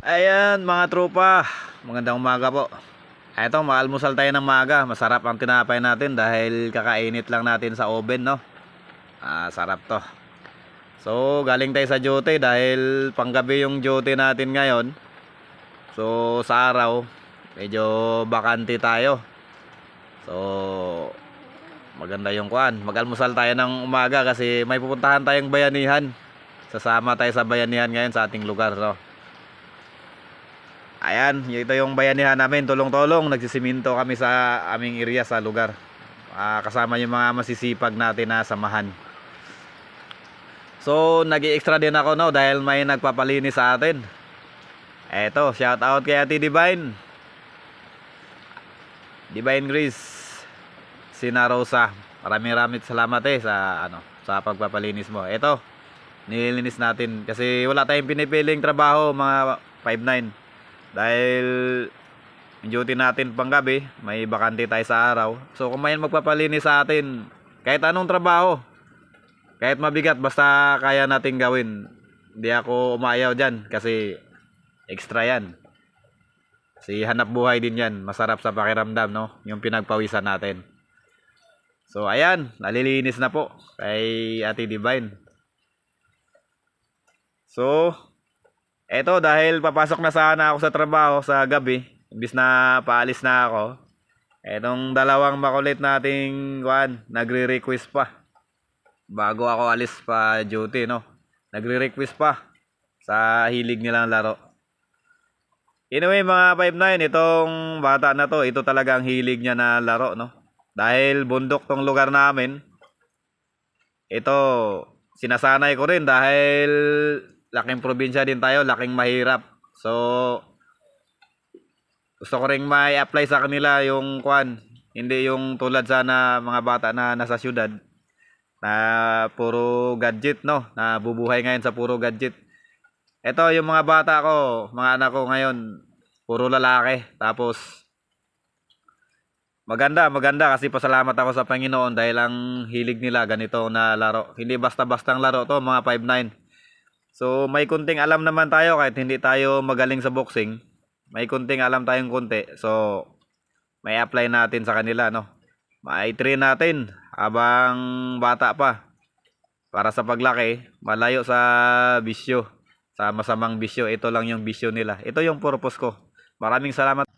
Ayan mga tropa, magandang umaga po. Eto, maalmusal tayo ng maga. Masarap ang tinapay natin dahil kakainit lang natin sa oven, no? Sarap to. So galing tayo sa duty dahil panggabi yung duty natin ngayon. So sa araw medyo bakante tayo. So maganda yung kuan. Mag-almusal tayo ng umaga kasi may pupuntahan tayong bayanihan. Sasama tayo sa bayanihan ngayon sa ating lugar, no? Ayan, ito yung bayanihan namin, tulong-tulong. Nagsisiminto kami sa aming area sa lugar. Kasama yung mga masisipag natin na samahan. So, nag-i-extra din ako, no, dahil may nagpapalinis sa atin. Eto, shout out kay Ate Divine. Divine Grace. Sina Rosa. Maraming salamat sa pagpapalinis mo. Eto, nililinis natin kasi wala tayong pinipiling trabaho, mga 5-9. Dahil duty natin panggabi, may bakante tayo sa araw. So kung may magpapalinis sa atin, kahit anong trabaho, kahit mabigat, basta kaya natin gawin. Hindi ako umayaw dyan kasi extra yan. Kasi hanap buhay din yan. Masarap sa pakiramdam, no? Yung pinagpawisan natin. So ayan, nalilinis na po kay Ate Divine. So eto, dahil papasok na sana ako sa trabaho sa gabi, imbis na paalis na ako, etong dalawang makulit nating nagre-request pa bago ako alis pa duty, no? Nagre-request pa sa hilig nilang laro. Anyway mga 5-9, itong bata na to, ito talaga ang hilig niya na laro, no? Dahil bundok tong lugar namin, ito sinasanay ko rin dahil laking probinsya din tayo, laking mahirap. So gusto ko ring may apply sa kanila yung hindi yung tulad sana mga bata na nasa syudad na puro gadget, no? Na bubuhay ngayon sa puro gadget. Ito yung mga bata ko, mga anak ko ngayon, puro lalaki. Tapos maganda kasi pasalamat ako sa Panginoon dahil ang hilig nila ganito na laro. Hindi basta-bastang laro to, mga 5-9. So may kunting alam naman tayo kahit hindi tayo magaling sa boxing. May kunting alam tayong kunti. So may apply natin sa kanila, no? Mai-train natin habang bata pa. Para sa paglaki, malayo sa bisyo. Sa masamang bisyo, ito lang yung bisyo nila. Ito yung purpose ko. Maraming salamat.